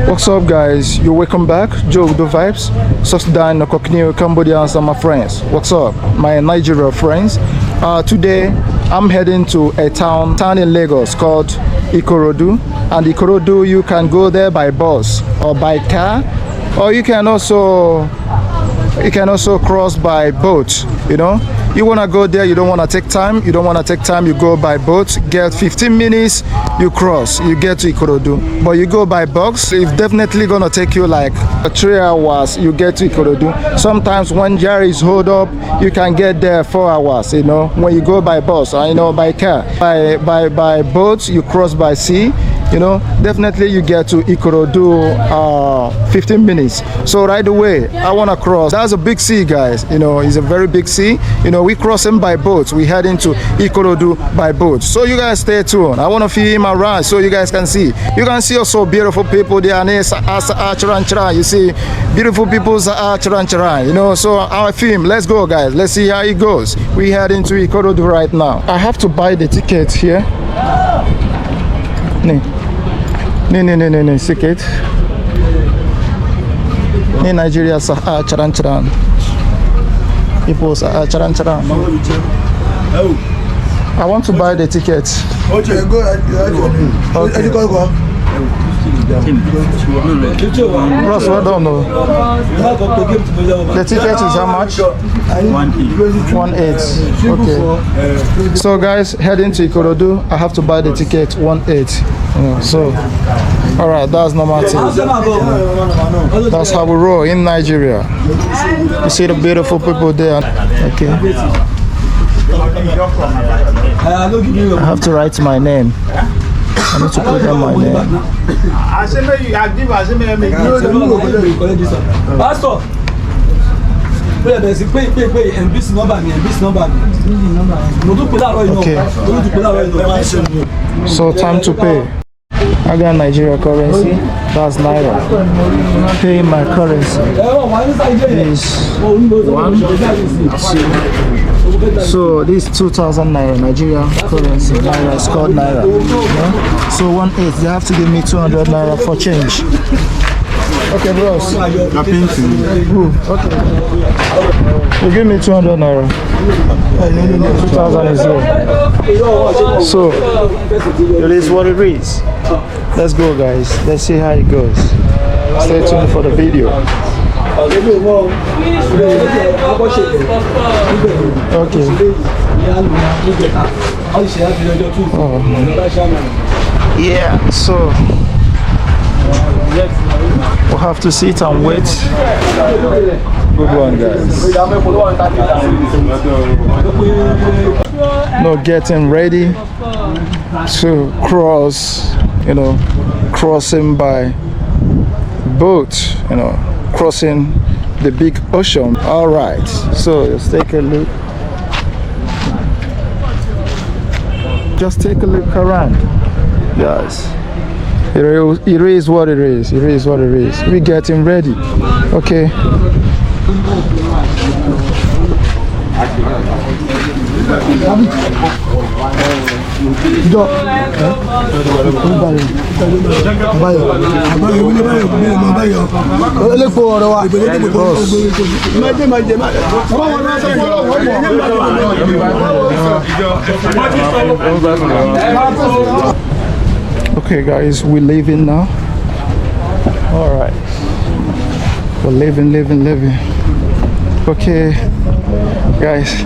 What's up, guys? You're welcome back. Joe with the vibes. Susdan, Kokneo, Cambodians, and my friends. What's up, my Nigeria friends? Today I'm heading to a town in Lagos called Ikorodu. And Ikorodu, you can go there by bus or by car, or you can also cross by boat. You know, you want to go there, you don't want to take time, you go by boat, get 15 minutes, you cross, you get to Ikorodu. But you go by bus, it's definitely gonna take you like 3 hours, you get to Ikorodu. Sometimes when Jerry is hold up, you can get there 4 hours, you know, when you go by bus or, you know, by car. By boat, you cross by sea, you know, definitely you get to Ikorodu 15 minutes. So right away, I want to cross. That's a big sea, guys. You know, it's a very big sea. You know, we crossing by boat. We head into Ikorodu by boat. So you guys stay tuned. I want to film around so you guys can see. You can see also beautiful people there. You see beautiful people, you know, so our film. Let's go, guys. Let's see how it goes. We head into Ikorodu right now. I have to buy the ticket here. No, ticket. In Nigeria, charan. People charan. I want to buy the ticket. Okay, go. Ross, well done. No. The ticket is how much? 1.8. Okay. So guys, heading to Ikorodu, I have to buy the ticket 1.8. So, all right, that's normal thing. That's how we roll in Nigeria. You see the beautiful people there. Okay. I have to write my name. I need to put down my name. Pastor. Okay. So time to pay. I got Nigeria currency. That's Naira. Pay my currency is 1, 2. So this 2,000 Naira, Nigeria currency. Naira is called Naira. Yeah? So 1.8. They have to give me 200 Naira for change. Okay, bros. Okay. You give me 200 Naira. 2,000 is here. So it is what it is. Let's go, guys. Let's see how it goes. Stay tuned for the video. Okay. Oh. Yeah, so we'll have to sit and wait. Good one, guys. No, getting ready to cross, you know, crossing by boat, you know, crossing the big ocean. All right, so let's take a look. Just take a look around, guys. It is what it is. It is what it is. We're getting ready. Okay. Okay, guys, we're leaving now. All right, we're leaving. Okay, guys,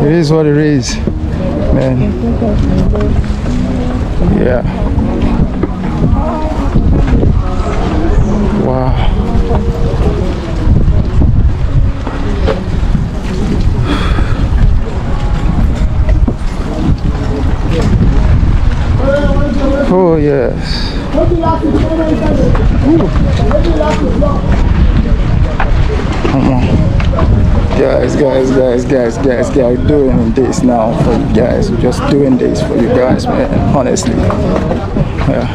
it is what it is, man. Yeah. Wow. Oh yes. Come on. Guys, doing this now for you guys. We're just doing this for you guys, man. Honestly. Yeah.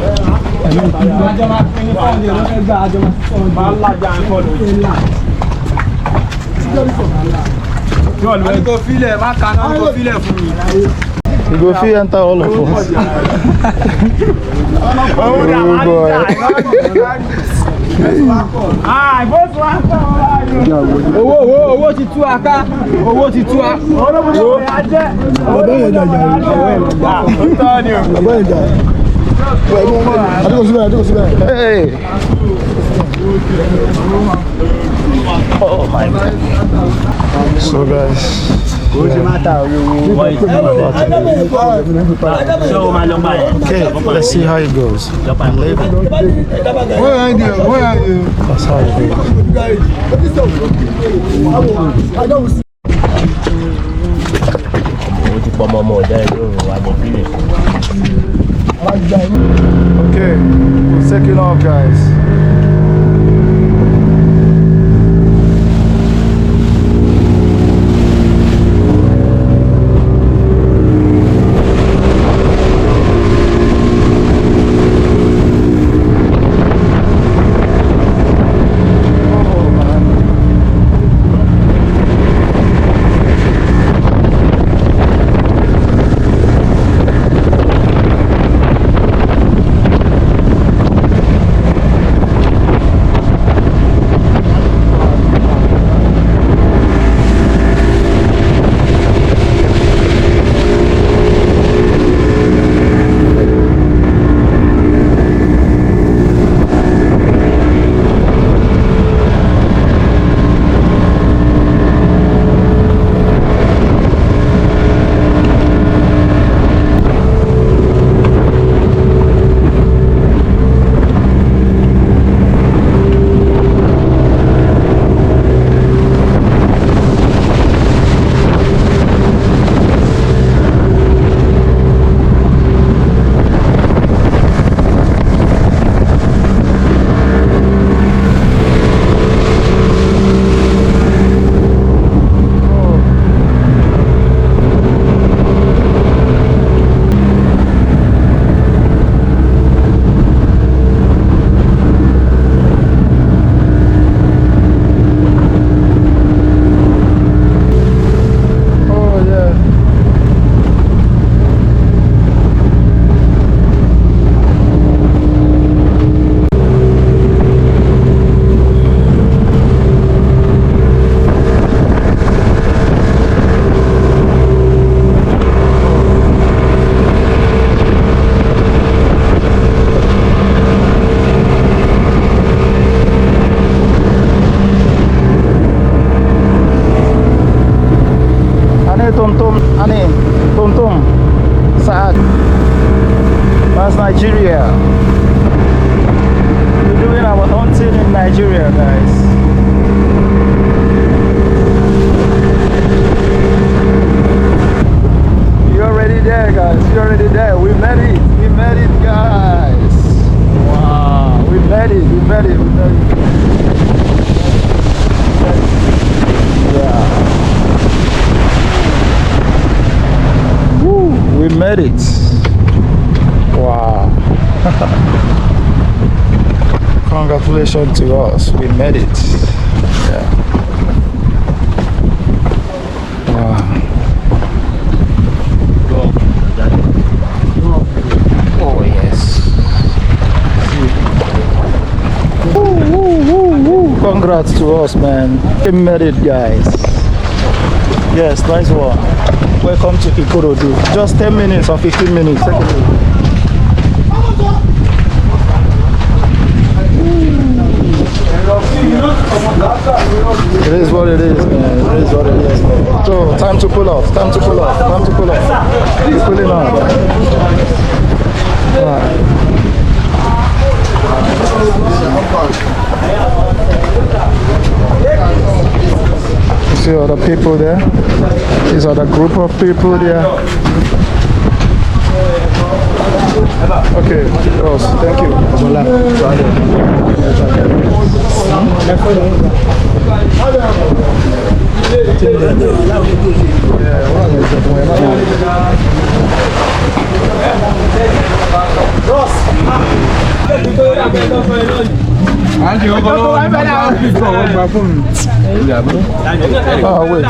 You go feel enter all of us. Oh boy. Owó ti tú aká. Owó ti tú aká. Hey. Oh my God. So guys. Okay, let's see how it goes. I'm leaving. Where are you? That's how it goes. Okay, we're taking off, guys. Tum Saad. That's Nigeria. We're doing our hunting in Nigeria, guys. You're already there, guys. You're already there. We made it. We made it, guys. Wow. We made it. We made it. We made it. Yeah. Woo. We made it. Wow. Congratulations to us. We made it. Yeah. Wow. Oh yes. Woo, woo, woo, woo. Congrats to us, man. We made it, guys. Yes, nice one. Welcome to Ikorodu. Just 10 minutes or 15 minutes. Take a look. It is what it is, man. It is what it is, man. So, time to pull off. Time to pull off. Time to pull off. He's pulling off. Alright. You see all the people there? These are the group of people there. Okay, Ross, thank you. Oh, wait.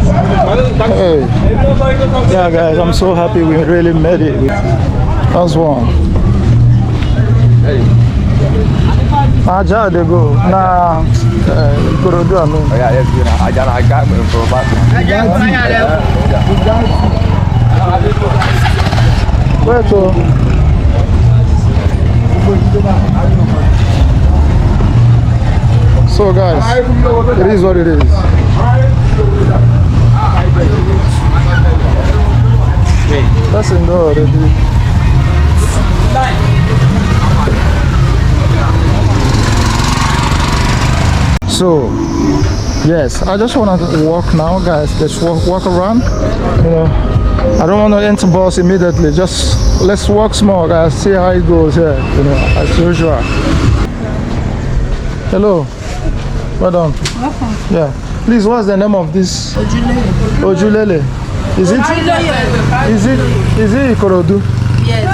Hey. Yeah, guys, I'm so happy we really made it. That's one. Aja they go. Nah, Ikorodu I mean. Where to? So guys, it is what it is. That's in there already. So yes, I just want to walk now, guys. Let's walk around. You know, I don't want to enter bus immediately. Just let's walk small, guys. See how it goes here. You know, as usual. Hello. Well done. Welcome. Yeah. Please, what's the name of this? Ojulele. Is it Ikorodu? Yes,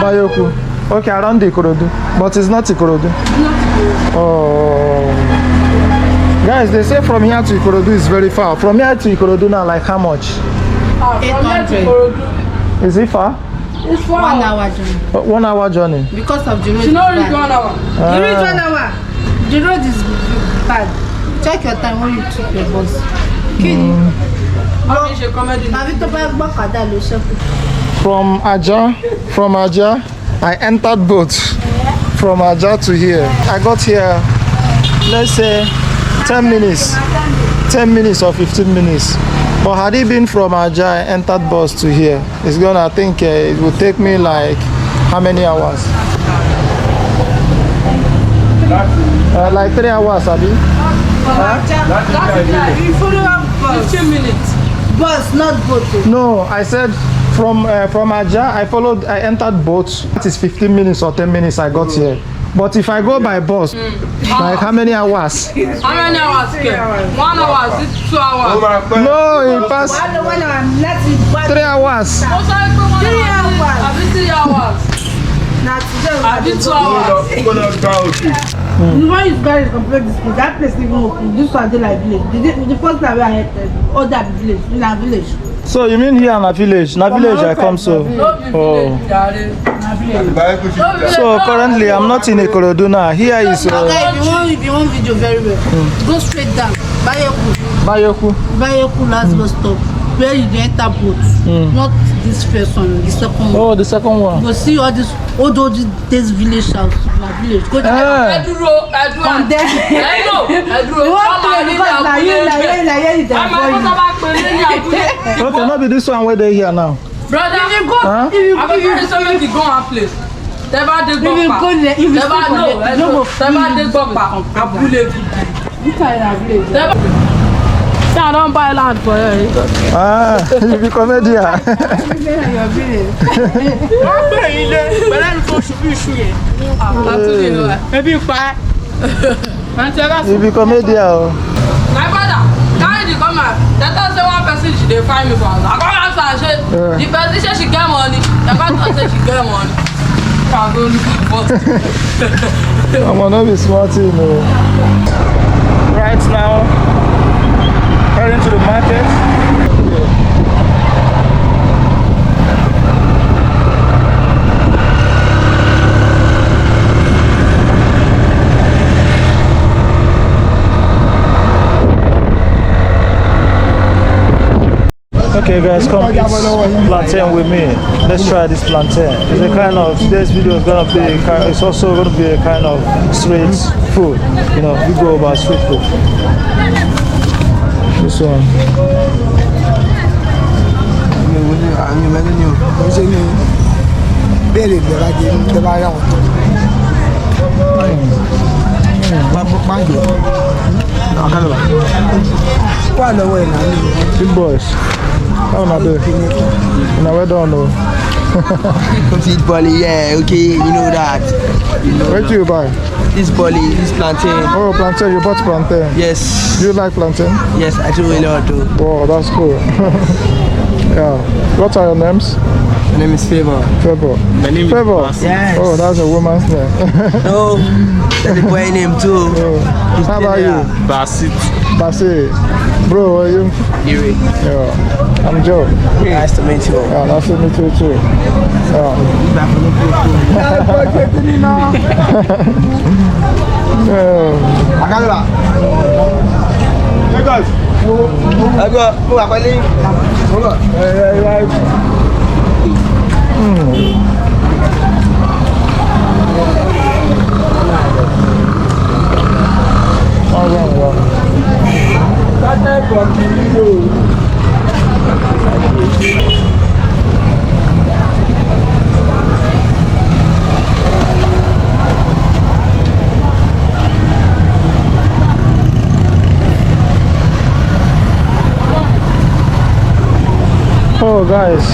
Bayoku. Okay, around the Ikorodu. But it's not Ikorodu. Oh. Guys, they say from here to Ikorodu is very far. From here to Ikorodu now, like how much? 800. Is it far? It's 1 hour journey. 1 hour journey. Because of the road. You know it's 1 hour. You reach 1 hour. The road is bad. Check your time when you took your bus. From Aja, I entered boat from Aja to here. I got here, let's say 10 minutes or 15 minutes. But had it been from Aja, I entered bus to here. It's gonna, I think it will take me like how many hours? Like 3 hours, Abi. You follow up bus. 15 minutes. Bus, not boat. No, I said from Aja, I entered boat. That is 15 minutes or 10 minutes I got here. But if I go by bus, like how many hours? How many hours? 1 hour, 2 hours. No, it passed 3 hours. 3 hours. I did 2 hours. When you guys compare this place, that place even open. This one they like village. The first time I entered, all that village, in a village. So you mean here in a village? Na village I come so. Oh. So currently I'm not in Ikorodu now. Here is. Okay, if you want video very well, go straight down. Bayoku last bus stop. Where you enter boat, not this first one, the second one. Oh, the second one. You go see all this village house, village. Go there. From there. Okay, not be this one where they here now. Brother, If you go, if you I'm going to go one place. Never dey go go there, if you never dey go back. Abule. I don't buy land for you. Ah, you be comedian. You be comedian. My brother, carry the come out. That say one person she dey find me for house. I come out and say the person say she get money. The person say she get money. Can go look for it. I'm gonna be smart, you know. Right now, heading to the market. Okay guys, come eat plantain with me. Let's try this plantain. It's a kind of, today's video is gonna be, it's also gonna be a kind of street food. You know, we go about street food. This one. Big boys. How are you doing? Now we don't know. Come see this bully, yeah, okay, you know that. Where do you buy? This bully, this plantain. Oh, plantain. You bought plantain. Yes. Do you like plantain? Yes, I do a lot too. Wow, that's cool. Yeah. What are your names? My name is Favor. Favor. My name Favor. is Yes. Oh, that's a woman's name. No, that's the boy name too. How about you? Basit. Basi. Bro, are you? Yuri. Yeah. I'm Joe. Nice to meet you. Yeah, nice to meet you too. Yeah. Oh, guys.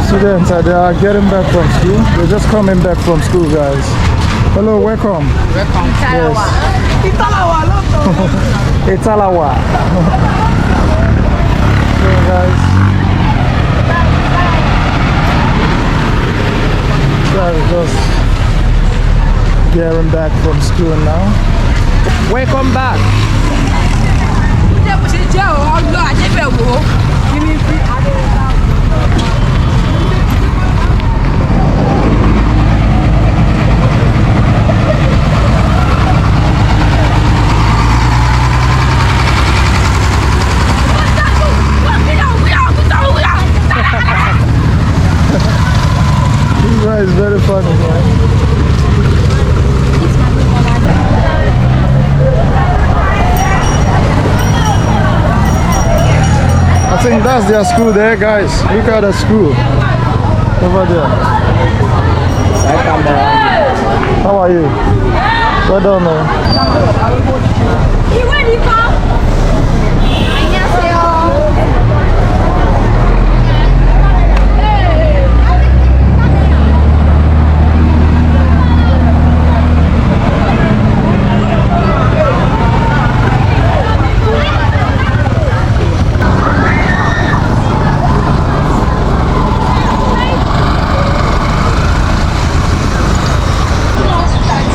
Students they are getting back from school. They're just coming back from school, guys. Hello, welcome. Welcome. Yes. Italawa. So, guys. Just getting back from school now. Welcome back. It's very funny, man. I think that's their school there, guys. Look at the school over there. How are you? Well done, man.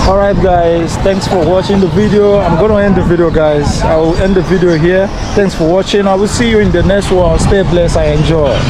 Alright guys, thanks for watching the video. I'm gonna end the video, guys. I will end the video here. Thanks for watching. I will see you in the next one. Stay blessed and enjoy.